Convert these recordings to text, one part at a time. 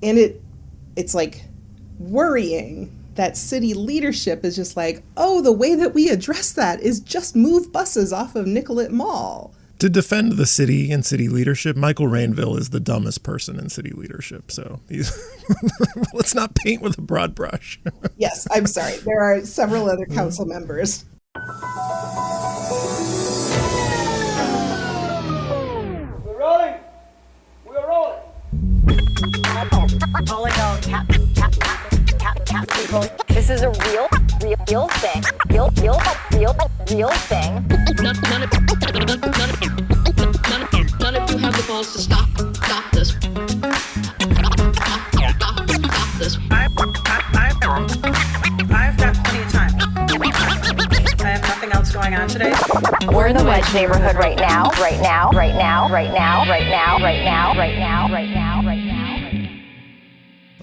And it's like worrying that city leadership is just like, oh, the way that we address that is just move buses off of Nicollet Mall. To defend the city and city leadership, Michael Rainville is the dumbest person in city leadership. So let's not paint with a broad brush. Yes, I'm sorry. There are several other council members. We're rolling. We're rolling. Calling out tap people. This is a real thing. Real thing. None of you have the balls to stop this. Stop this. I've got plenty of time. I have nothing else going on today. We're in the Wedge neighborhood right now.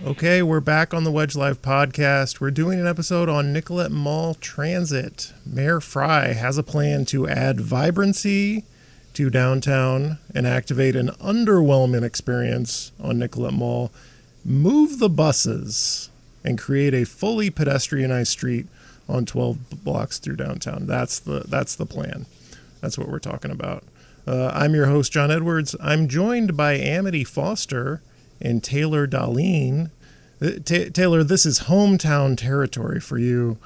Okay, we're back on the Wedge Live podcast. We're doing an episode on Nicollet Mall Transit. Mayor Frey has a plan to add vibrancy to downtown and activate an underwhelming experience on Nicollet Mall, move the buses, and create a fully pedestrianized street on 12 blocks through downtown. That's the plan. That's what we're talking about. I'm your host, John Edwards. I'm joined by Amity Foster and Taylor Dahlin. Taylor, this is hometown territory for you.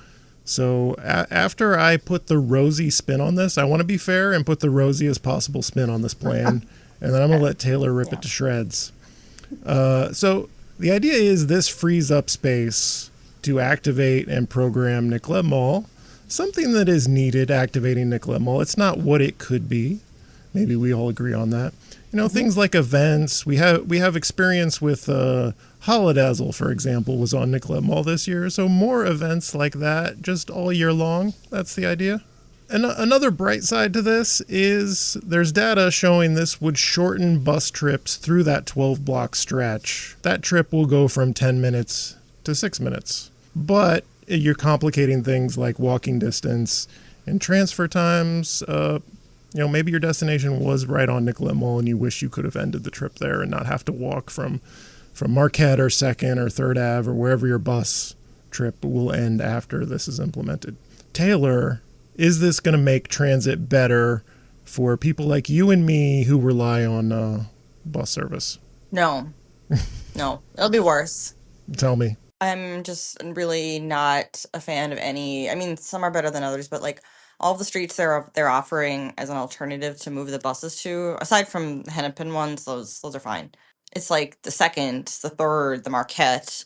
So after I put the rosy spin on this, I want to be fair and put the rosiest possible spin on this plan. And then I'm going to let Taylor rip it to shreds. So the idea is this frees up space to activate and program Nicollet Mall. Something that is needed activating Nicollet Mall. It's not what it could be. Maybe we all agree on that. You know, things like events. We have experience with Holodazzle, for example, was on Nicollet Mall this year. So more events like that just all year long. That's the idea. And another bright side to this is there's data showing this would shorten bus trips through that 12-block stretch. That trip will go from 10 minutes to 6 minutes. But you're complicating things like walking distance and transfer times. Maybe your destination was right on Nicollet Mall and you wish you could have ended the trip there and not have to walk from Marquette or 2nd or 3rd Ave or wherever your bus trip will end after this is implemented. Taylor, is this going to make transit better for people like you and me who rely on bus service? No, it'll be worse. Tell me. I'm just really not a fan of any. I mean, some are better than others, but like all the streets they're offering as an alternative to move the buses to, aside from the Hennepin ones, those are fine. It's like the 2nd, the 3rd, the Marquette.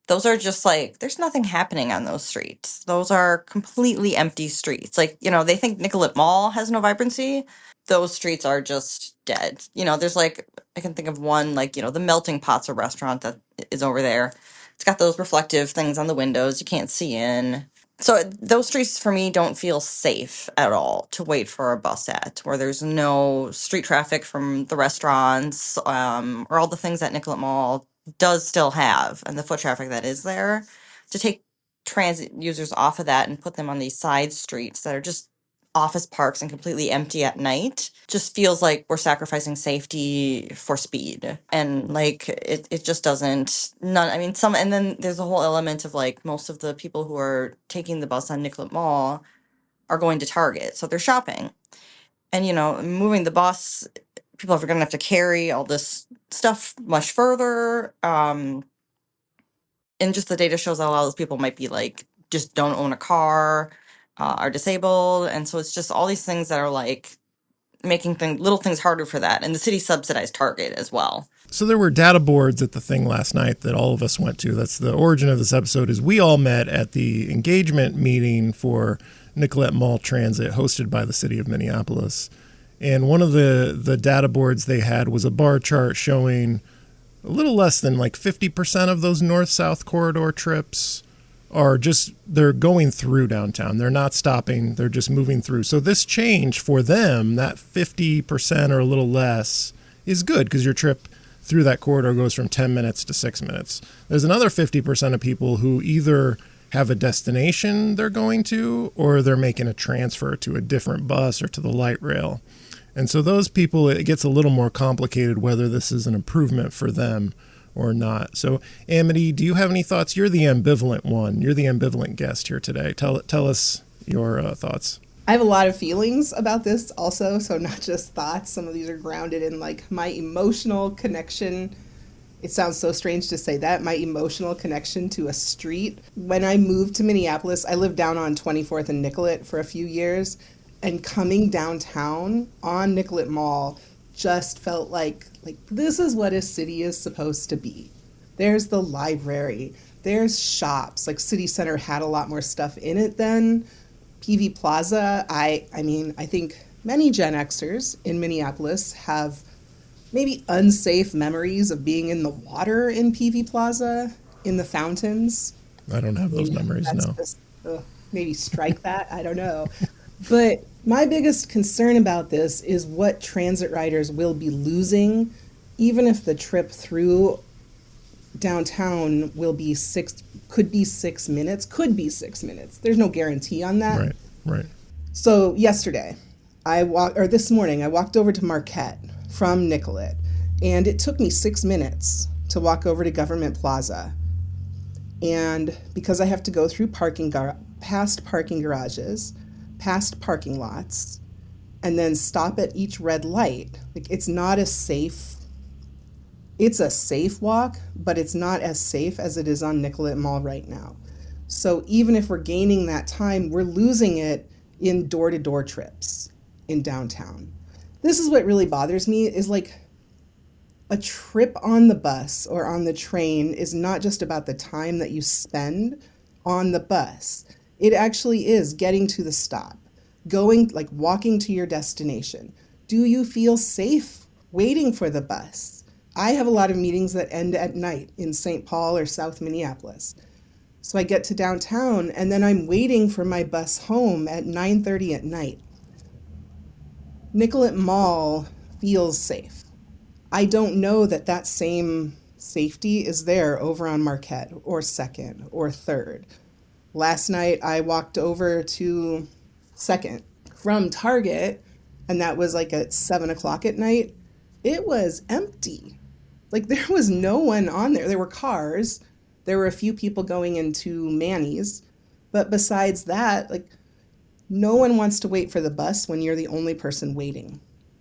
Those are just like, there's nothing happening on those streets. Those are completely empty streets. Like, they think Nicollet Mall has no vibrancy. Those streets are just dead. There's like, I can think of one, like, the Melting Pot's a restaurant that is over there. It's got those reflective things on the windows. You can't see in. So those streets for me don't feel safe at all to wait for a bus at, where there's no street traffic from the restaurants, or all the things that Nicollet Mall does still have, and the foot traffic that is there. To take transit users off of that and put them on these side streets that are just office parks and completely empty at night just feels like we're sacrificing safety for speed. And like it just doesn't and then there's a whole element of like most of the people who are taking the bus on Nicollet Mall are going to Target, so they're shopping. And moving the bus, people are going to have to carry all this stuff much further. And just the data shows that a lot of those people might be like just don't own a car, are disabled, and so it's just all these things that are like making little things harder for that. And the city subsidized Target as well. So there were data boards at the thing last night that all of us went to. That's the origin of this episode. Is we all met at the engagement meeting for Nicollet Mall Transit hosted by the city of Minneapolis. And one of the data boards they had was a bar chart showing a little less than like 50% of those north-south corridor trips they're going through downtown. They're not stopping. They're just moving through. So this change for them, that 50% or a little less, is good because your trip through that corridor goes from 10 minutes to 6 minutes. There's another 50% of people who either have a destination they're going to or they're making a transfer to a different bus or to the light rail. And so those people, it gets a little more complicated whether this is an improvement for them or not. So, Amity, do you have any thoughts? You're the ambivalent one. You're the ambivalent guest here today. Tell us your thoughts. I have a lot of feelings about this also, so not just thoughts. Some of these are grounded in like my emotional connection. It sounds so strange to say that, my emotional connection to a street. When I moved to Minneapolis, I lived down on 24th and Nicollet for a few years, and coming downtown on Nicollet Mall just felt like this is what a city is supposed to be. There's the library, there's shops, like City Center had a lot more stuff in it then. PV Plaza, I mean, I think many Gen Xers in Minneapolis have maybe unsafe memories of being in the water in PV Plaza, in the fountains. I don't have those memories, no. Maybe strike that, I don't know. But my biggest concern about this is what transit riders will be losing, even if the trip through downtown will be could be 6 minutes. There's no guarantee on that. Right. So this morning, I walked over to Marquette from Nicollet, and it took me 6 minutes to walk over to Government Plaza. And because I have to go through past parking garages, past parking lots, and then stop at each red light, like it's a safe walk, but it's not as safe as it is on Nicollet Mall right now. So even if we're gaining that time, we're losing it in door-to-door trips in downtown. This is what really bothers me, is like a trip on the bus or on the train is not just about the time that you spend on the bus. It actually is getting to the stop, walking to your destination. Do you feel safe waiting for the bus? I have a lot of meetings that end at night in St. Paul or South Minneapolis. So I get to downtown and then I'm waiting for my bus home at 9:30 at night. Nicollet Mall feels safe. I don't know that same safety is there over on Marquette or 2nd or 3rd. Last night I walked over to 2nd from Target, and that was like at 7 o'clock at night. It was empty. Like there was no one on there. There were cars. There were a few people going into Manny's. But besides that, like no one wants to wait for the bus when you're the only person waiting,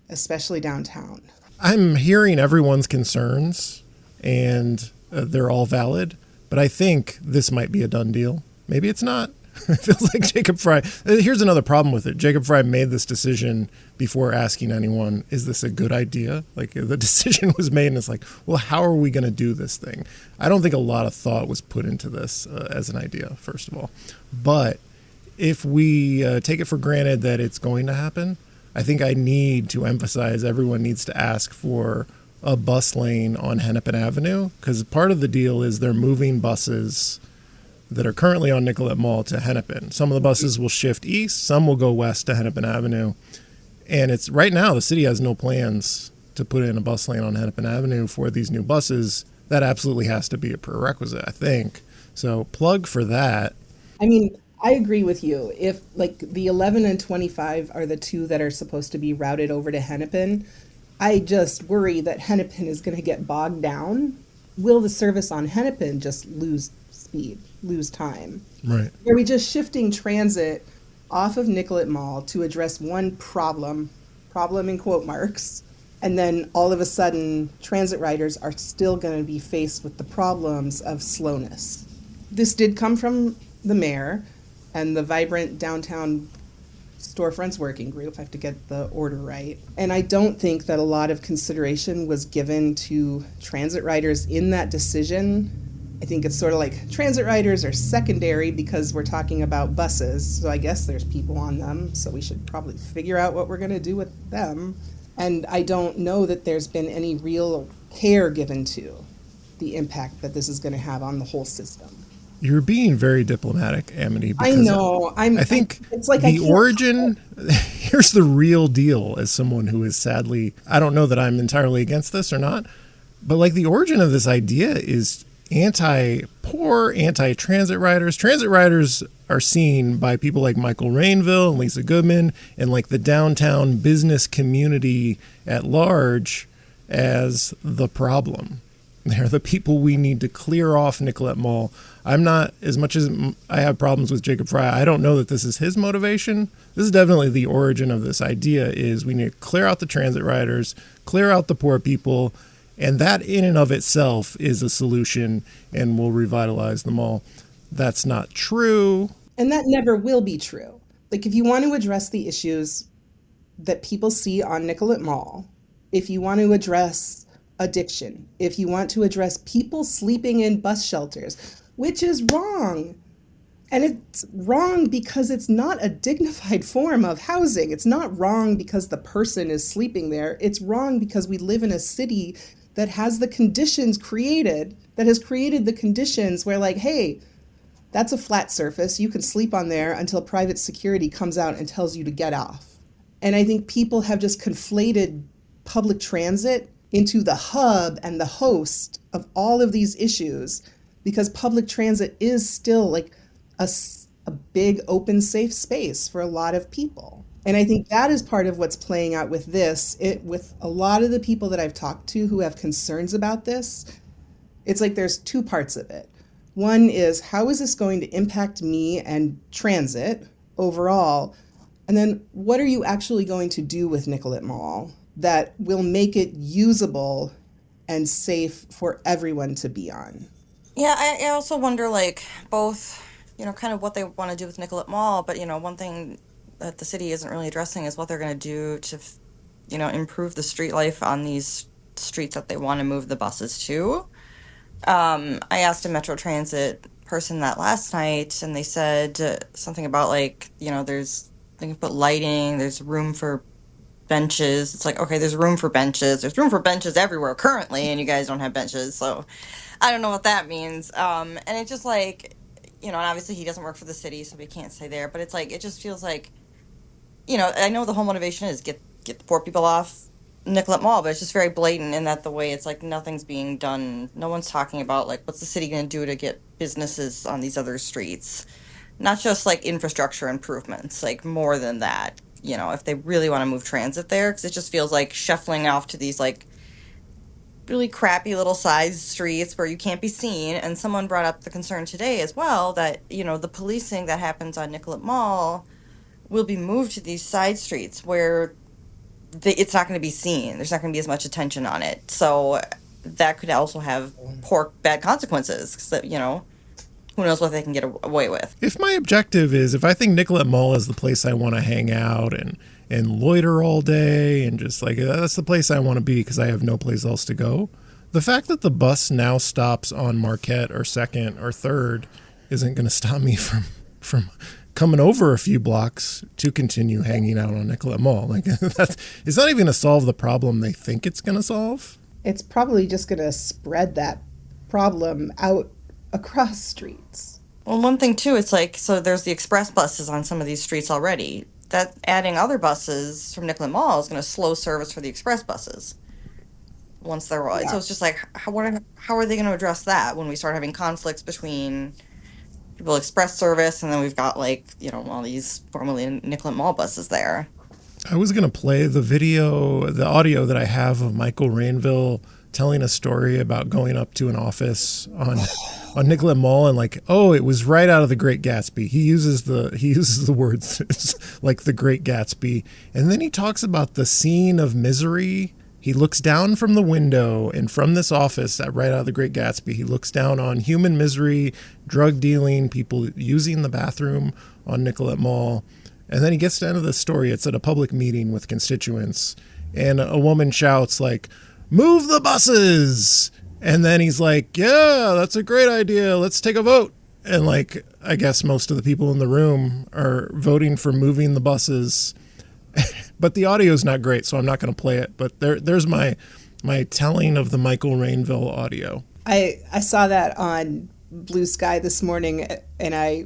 especially downtown. I'm hearing everyone's concerns, and they're all valid, but I think this might be a done deal. Maybe it's not. It feels like Jacob Frey. Here's another problem with it. Jacob Frey made this decision before asking anyone, is this a good idea? Like the decision was made and it's like, well, how are we going to do this thing? I don't think a lot of thought was put into this as an idea, first of all. But if we take it for granted that it's going to happen, I think I need to emphasize everyone needs to ask for a bus lane on Hennepin Avenue, because part of the deal is they're moving buses that are currently on Nicollet Mall to Hennepin. Some of the buses will shift east, some will go west to Hennepin Avenue. And it's right now the city has no plans to put in a bus lane on Hennepin Avenue for these new buses. That absolutely has to be a prerequisite, I think. So plug for that. I mean, I agree with you. If like the 11 and 25 are the two that are supposed to be routed over to Hennepin, I just worry that Hennepin is going to get bogged down. Will the service on Hennepin just lose speed, lose time? Right. Are we just shifting transit off of Nicollet Mall to address one problem in quote marks, and then all of a sudden transit riders are still going to be faced with the problems of slowness? This did come from the mayor and the Vibrant Downtown Storefronts Working Group. I have to get the order right. And I don't think that a lot of consideration was given to transit riders in that decision. I think it's sort of like transit riders are secondary because we're talking about buses. So I guess there's people on them. So we should probably figure out what we're going to do with them. And I don't know that there's been any real care given to the impact that this is going to have on the whole system. You're being very diplomatic, Amity. I know. I think it's like the origin, here's the real deal as someone who is sadly, I don't know that I'm entirely against this or not, but like the origin of this idea is anti-poor, anti-transit riders. Transit riders are seen by people like Michael Rainville and Lisa Goodman and like the downtown business community at large as the problem. They're the people we need to clear off Nicollet Mall. I'm not, as much as I have problems with Jacob Frey, I don't know that this is his motivation. This is definitely the origin of this idea, is we need to clear out the transit riders, clear out the poor people, and that in and of itself is a solution and will revitalize the mall. That's not true. And that never will be true. Like, if you want to address the issues that people see on Nicollet Mall, if you want to address addiction, if you want to address people sleeping in bus shelters, which is wrong. And it's wrong because it's not a dignified form of housing. It's not wrong because the person is sleeping there. It's wrong because we live in a city that has the conditions created, that has created the conditions where, like, hey, that's a flat surface. You can sleep on there until private security comes out and tells you to get off. And I think people have just conflated public transit into the hub and the host of all of these issues, because public transit is still like a big open safe space for a lot of people. And I think that is part of what's playing out with this. With a lot of the people that I've talked to who have concerns about this, it's like there's two parts of it. One is, how is this going to impact me and transit overall? And then what are you actually going to do with Nicollet Mall that will make it usable and safe for everyone to be on? Yeah, I also wonder, like, both, kind of what they want to do with Nicollet Mall, but, one thing that the city isn't really addressing is what they're going to do to, improve the street life on these streets that they want to move the buses to. I asked a Metro Transit person that last night, and they said something about, like, they can put lighting, there's room for benches. It's like, okay, there's room for benches. There's room for benches everywhere currently, and you guys don't have benches, so I don't know what that means. And it's just like, and obviously he doesn't work for the city, so we can't say there, but it's like, it just feels like, I know the whole motivation is get the poor people off Nicollet Mall, but it's just very blatant in that the way it's like nothing's being done. No one's talking about, like, what's the city going to do to get businesses on these other streets? Not just like infrastructure improvements, like more than that. If they really want to move transit there, because it just feels like shuffling off to these like really crappy little side streets where you can't be seen. And someone brought up the concern today as well that, the policing that happens on Nicollet Mall will be moved to these side streets where it's not going to be seen. There's not going to be as much attention on it. So that could also have bad consequences, because, who knows what they can get away with. If my objective is, if I think Nicollet Mall is the place I want to hang out and loiter all day and just like, that's the place I want to be because I have no place else to go, the fact that the bus now stops on Marquette or 2nd or 3rd isn't going to stop me from coming over a few blocks to continue hanging out on Nicollet Mall. Like, it's not even going to solve the problem they think it's going to solve. It's probably just going to spread that problem out across streets. Well, one thing too, it's like, so there's the express buses on some of these streets already. That adding other buses from Nicollet Mall is going to slow service for the express buses once they're all. Yeah. So it's just like, how are they going to address that when we start having conflicts between people express service and then we've got, like, all these formerly Nicollet Mall buses there? I was going to play the audio that I have of Michael Rainville telling a story about going up to an office on Nicollet Mall and like, oh, it was right out of The Great Gatsby. He uses the words like The Great Gatsby. And then he talks about the scene of misery. He looks down from the window, and from this office that right out of The Great Gatsby, he looks down on human misery, drug dealing, people using the bathroom on Nicollet Mall. And then he gets to the end of the story. It's at a public meeting with constituents, and a woman shouts like, "Move the buses!" And then he's like, "Yeah, that's a great idea. Let's take a vote." And like, I guess most of the people in the room are voting for moving the buses. But the audio is not great, so I'm not going to play it. But there's my telling of the Michael Rainville audio. I saw that on Blue Sky this morning, and I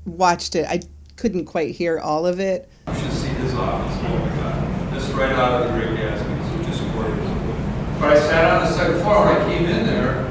watched it. I couldn't quite hear all of it. You should see his office. Oh my God. This is right out of The Great Gatsby. So just gorgeous. But I sat on the second floor. When I came in there,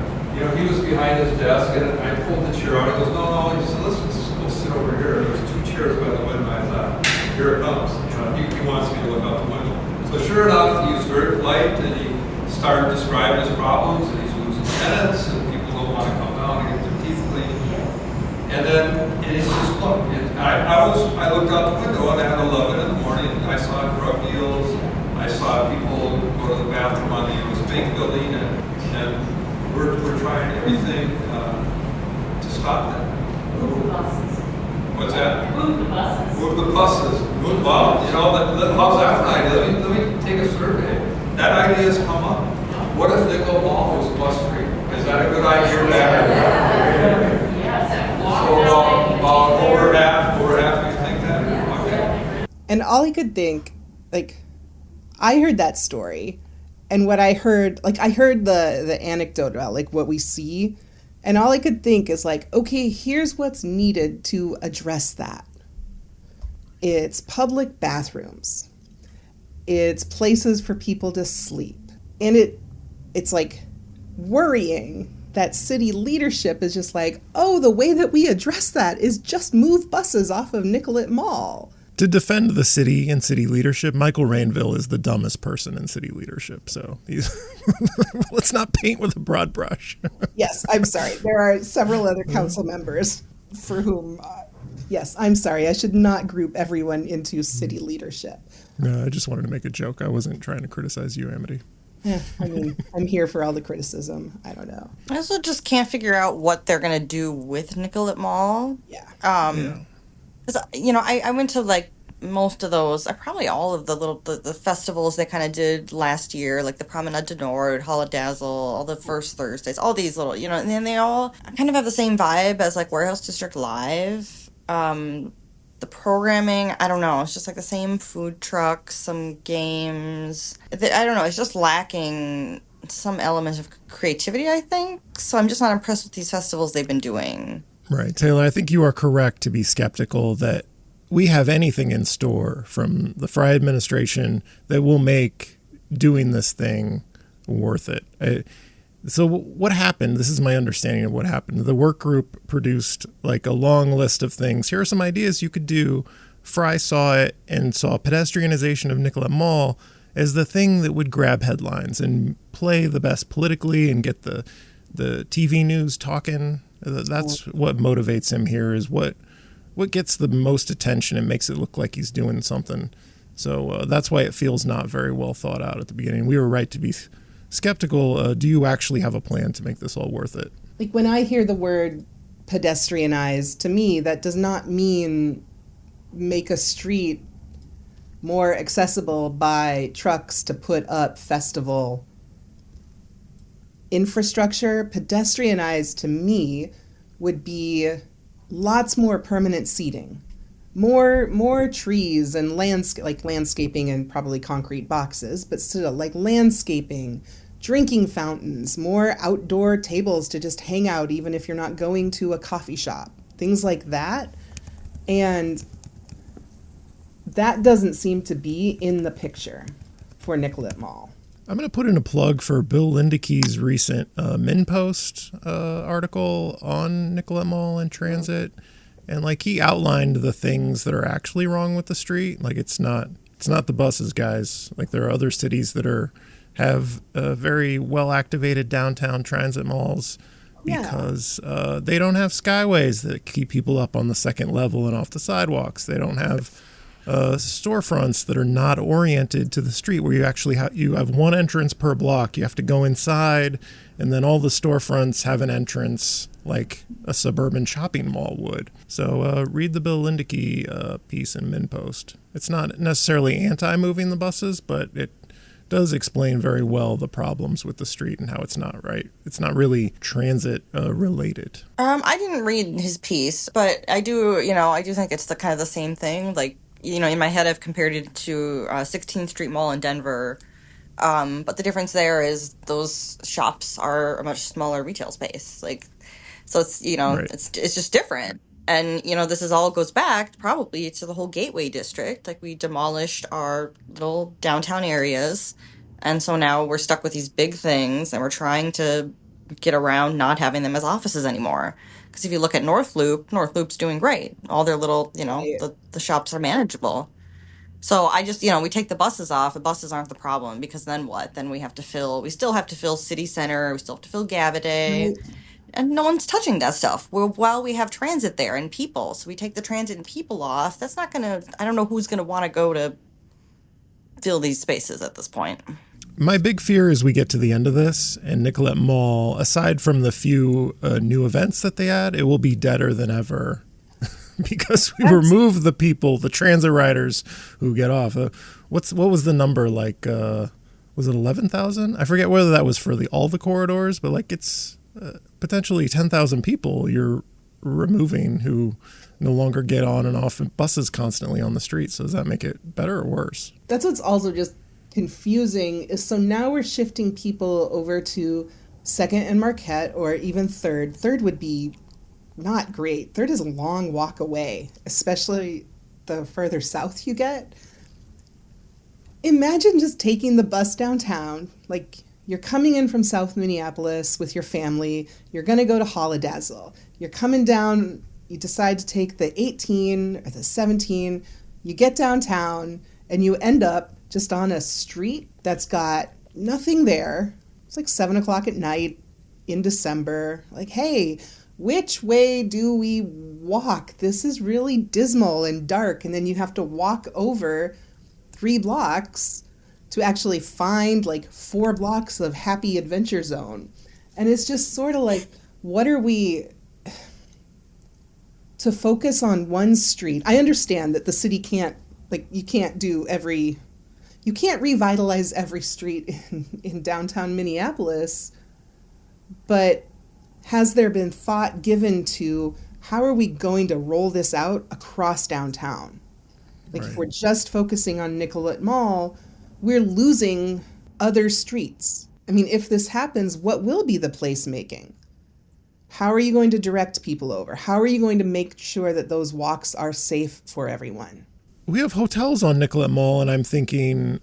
he was behind his desk, and I pulled the chair out. He goes, no. He said, let's go sit over here. There's 2 chairs by the window. I thought, here it comes. He wants me to look out the window. So sure enough, he was very polite, and he started describing his problems, and he's losing tenants and people don't want to come down and get their teeth cleaned. And then, and it's just, look, I looked out the window and at 11 in the morning, I saw drug deals, I saw people go to the bathroom on the US Bank building, and we're trying everything to stop that. Move the buses. What's that? Move the buses. Move the buses. Well, you know, how's that for an idea? Let me take a survey. That idea has come up. What if Nicollet Mall was bus free? Is that a good idea? Yes. So over half you think that? Okay. And all I could think, like, I heard that story, and what I heard, like, I heard the anecdote about, like, what we see, and all I could think is, like, okay, here's what's needed to address that. It's public bathrooms. It's places for people to sleep. And it's, like, worrying that city leadership is just like, oh, the way that we address that is just move buses off of Nicollet Mall. To defend the city and city leadership, Michael Rainville is the dumbest person in city leadership. So let's not paint with a broad brush. Yes, I'm sorry. There are several other council members for whom, yes, I'm sorry. I should not group everyone into city leadership. No, I just wanted to make a joke. I wasn't trying to criticize you, Amity. Yeah, I mean, I'm here for all the criticism. I don't know. I also just can't figure out what they're gonna do with Nicollet Mall. Yeah. 'Cause, you know, I went to like most of those, probably all of the festivals they kind of did last year, like the Promenade du Nord, Holodazzle, all the First Thursdays, all these little, you know, and then they all kind of have the same vibe as like Warehouse District Live. The programming, I don't know, it's just like the same food trucks, some games. I don't know, it's just lacking some element of creativity, I think. So I'm just not impressed with these festivals they've been doing. Right. Taylor, I think you are correct to be skeptical that we have anything in store from the Frey administration that will make doing this thing worth it. So what happened? This is my understanding of what happened. The work group produced like a long list of things. Here are some ideas you could do. Frey saw it and saw pedestrianization of Nicollet Mall as the thing that would grab headlines and play the best politically and get the TV news talking. That's what motivates him here, is what gets the most attention and makes it look like he's doing something. So that's why it feels not very well thought out at the beginning. We were right to be skeptical. Do you actually have a plan to make this all worth it? Like when I hear the word pedestrianized, to me, that does not mean make a street more accessible by trucks to put up festival infrastructure. Pedestrianized to me would be lots more permanent seating, more trees and landscaping and probably concrete boxes, but still like landscaping, drinking fountains, more outdoor tables to just hang out even if you're not going to a coffee shop, things like that. And that doesn't seem to be in the picture for Nicollet Mall. I'm going to put in a plug for Bill Lindekey's recent MinPost article on Nicollet Mall and transit. And like he outlined the things that are actually wrong with the street. Like it's not the buses, guys. Like there are other cities that have very well activated downtown transit malls because they don't have skyways that keep people up on the second level and off the sidewalks. They don't have storefronts that are not oriented to the street, where you actually you have one entrance per block. You have to go inside, and then all the storefronts have an entrance like a suburban shopping mall would. So read the Bill Lindekey piece in MinPost. It's not necessarily anti-moving the buses, but it does explain very well the problems with the street and how it's not right. It's not really transit related. I didn't read his piece, but I do think it's the kind of the same thing. Like, you know, in my head, I've compared it to 16th Street Mall in Denver. But the difference there is those shops are a much smaller retail space. Like, so it's, you know, right. It's just different. And, you know, this all goes back probably to the whole Gateway District. Like, we demolished our little downtown areas. And so now we're stuck with these big things, and we're trying to get around not having them as offices anymore. Because if you look at North Loop's doing great. All their little, you know, the shops are manageable. So I just, we take the buses off. The buses aren't the problem because then what? Then we still have to fill city center. We still have to fill Gavaday. Right. And no one's touching that stuff. While we have transit there and people. So we take the transit and people off. That's not going to, I don't know who's going to want to go to fill these spaces at this point. My big fear is we get to the end of this and Nicollet Mall, aside from the few new events that they add, it will be deader than ever because we remove the people, the transit riders who get off. What was the number? Like, was it 11,000? I forget whether that was for all the corridors, but like it's potentially 10,000 people you're removing who no longer get on and off buses constantly on the street. So does that make it better or worse? That's what's also just confusing is so now we're shifting people over to Second and Marquette or even Third. Third would be not great. Third is a long walk away, especially the further south you get. Imagine just taking the bus downtown, like you're coming in from South Minneapolis with your family, you're going to go to Holodazzle. You're coming down, you decide to take the 18 or the 17, you get downtown and you end up just on a street that's got nothing there. It's like 7 o'clock at night in December. Like, hey, which way do we walk? This is really dismal and dark. And then you have to walk over 3 blocks to actually find like 4 blocks of happy adventure zone. And it's just sort of like, what are we to focus on one street? I understand that the city can't, like, you can't revitalize every street in downtown Minneapolis, but has there been thought given to how are we going to roll this out across downtown? Like, Right. If we're just focusing on Nicollet Mall, we're losing other streets. I mean, if this happens, what will be the placemaking? How are you going to direct people over? How are you going to make sure that those walks are safe for everyone? We have hotels on Nicollet Mall, and I'm thinking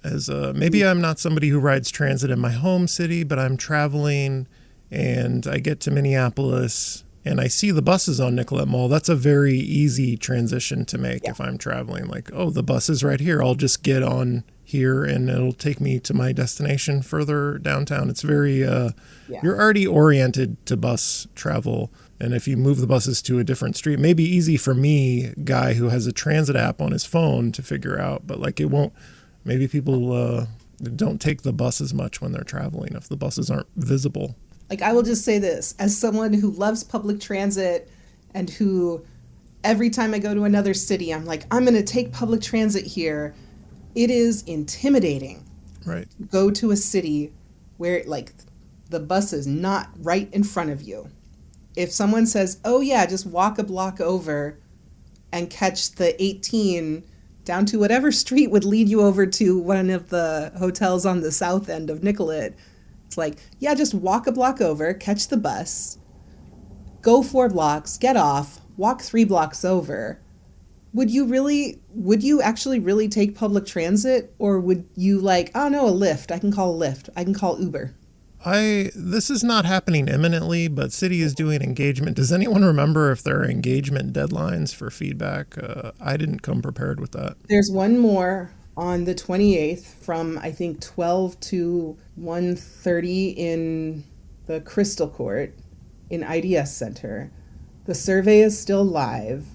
maybe I'm not somebody who rides transit in my home city, but I'm traveling and I get to Minneapolis and I see the buses on Nicollet Mall. That's a very easy transition to make if I'm traveling. Like, oh, the bus is right here. I'll just get on here and it'll take me to my destination further downtown. It's very, you're already oriented to bus travel. And if you move the buses to a different street, it may be easy for me, guy who has a transit app on his phone, to figure out. But like it won't, maybe people don't take the bus as much when they're traveling if the buses aren't visible. Like, I will just say this, as someone who loves public transit and who every time I go to another city, I'm like, I'm going to take public transit here. It is intimidating. Right. Go to a city where like the bus is not right in front of you. If someone says, oh yeah, just walk a block over and catch the 18 down to whatever street would lead you over to one of the hotels on the south end of Nicollet, it's like, yeah, just walk a block over, catch the bus, go 4 blocks, get off, walk 3 blocks over. Would you actually really take public transit? Or would you like, oh no, a Lyft, I can call Lyft, I can call Uber. This is not happening imminently, but city is doing engagement. Does anyone remember if there are engagement deadlines for feedback? I didn't come prepared with that. There's one more on the 28th from, I think, 12 to 1:30 in the Crystal Court in IDS Center. The survey is still live.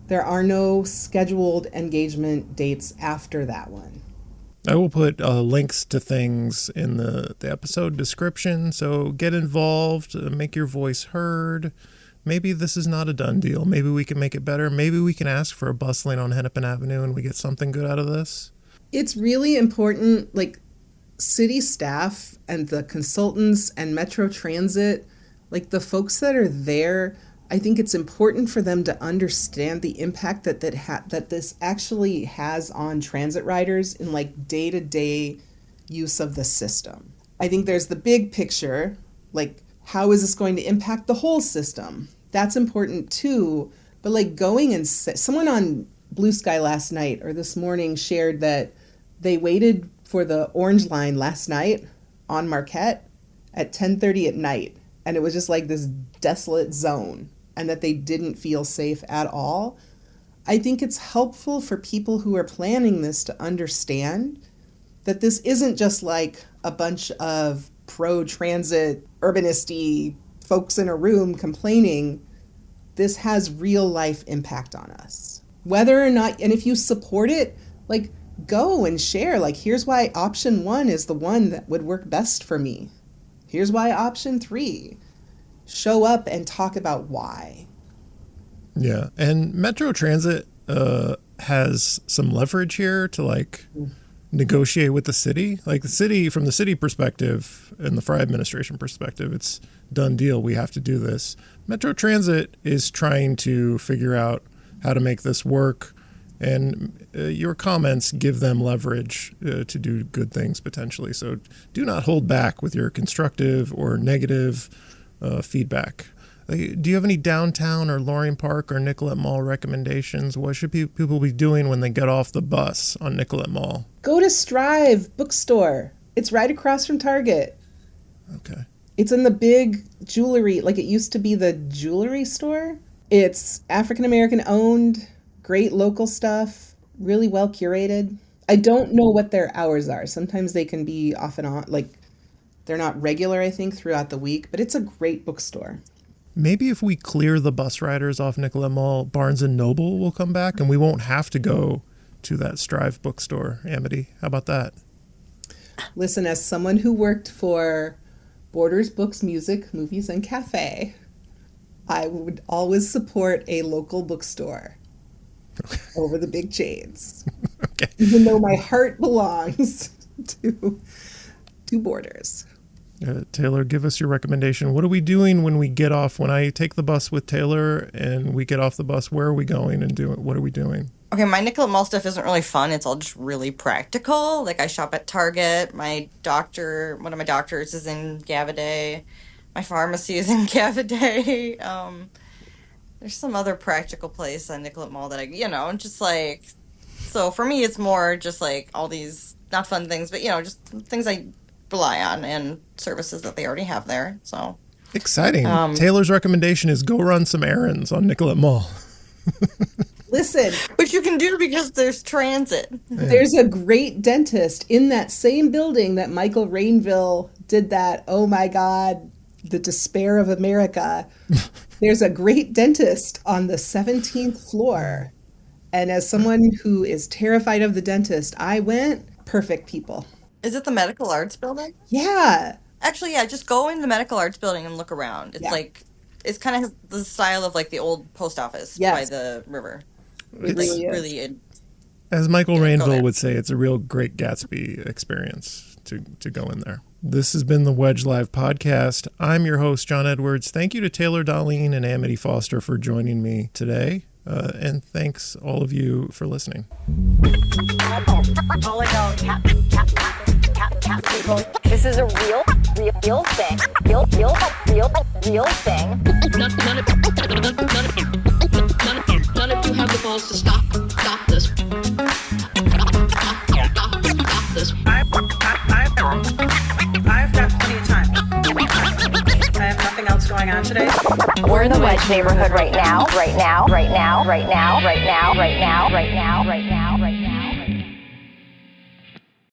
There are no scheduled engagement dates after that one. I will put links to things in the episode description, so get involved, make your voice heard. Maybe this is not a done deal. Maybe we can make it better. Maybe we can ask for a bus lane on Hennepin Avenue and we get something good out of this. It's really important, like city staff and the consultants and Metro Transit, like the folks that are there, I think it's important for them to understand the impact that this actually has on transit riders in like day-to-day use of the system. I think there's the big picture, like how is this going to impact the whole system? That's important too. But like going and someone on Blue Sky last night or this morning shared that they waited for the Orange Line last night on Marquette at 10:30 at night. And it was just like this desolate zone and that they didn't feel safe at all. I think it's helpful for people who are planning this to understand that this isn't just like a bunch of pro-transit, urbanisty folks in a room complaining. This has real life impact on us. Whether or not, and if you support it, like, go and share, like, here's why option 1 is the one that would work best for me. Here's why option 3. Show up and talk about why. Yeah, and Metro Transit has some leverage here to like negotiate with the city. Like the city, from the city perspective and the Frey administration perspective, it's done deal. We have to do this. Metro Transit is trying to figure out how to make this work, and your comments give them leverage to do good things potentially. So do not hold back with your constructive or negative feedback. Do you have any downtown or Loring Park or Nicollet Mall recommendations? What should people be doing when they get off the bus on Nicollet Mall? Go to Strive Bookstore. It's right across from Target. Okay. It's in the big jewelry, like it used to be the jewelry store. It's African-American owned, great local stuff, really well curated. I don't know what their hours are. Sometimes they can be off and on, like they're not regular, I think, throughout the week, but it's a great bookstore. Maybe if we clear the bus riders off Nicollet Mall, Barnes & Noble will come back and we won't have to go to that Strive bookstore, Amity. How about that? Listen, as someone who worked for Borders Books, Music, Movies, and Cafe, I would always support a local bookstore over the big chains. Okay. Even though my heart belongs to Borders. Taylor, give us your recommendation. What are we doing when we get off? When I take the bus with Taylor and we get off the bus, where are we going and what are we doing? Okay, my Nicollet Mall stuff isn't really fun. It's all just really practical. Like, I shop at Target. One of my doctors is in Gavaday. My pharmacy is in Gavaday. There's some other practical place on Nicollet Mall that just like, so for me, it's more just like all these, not fun things, but, just things I rely on and services that they already have there. So exciting. Taylor's recommendation is go run some errands on Nicollet Mall. Listen, which you can do because there's transit. There's a great dentist in that same building that Michael Rainville did that, oh my God, the despair of America. There's a great dentist on the 17th floor. And as someone who is terrified of the dentist, I went, perfect people. Is it the Medical Arts Building? Yeah. Actually, yeah, just go in the Medical Arts Building and look around. It's like, it's kind of the style of like the old post office by the river. It really is. Really, as Michael Rainville would say, it's a real Great Gatsby experience to go in there. This has been the Wedge Live podcast. I'm your host, John Edwards. Thank you to Taylor Dahlin and Amity Foster for joining me today. And thanks all of you for listening. This is a real thing. Real thing. None of you have the balls to stop this. Stop this. I've got plenty of time. I have nothing else going on today. We're in the Wedge neighborhood right now.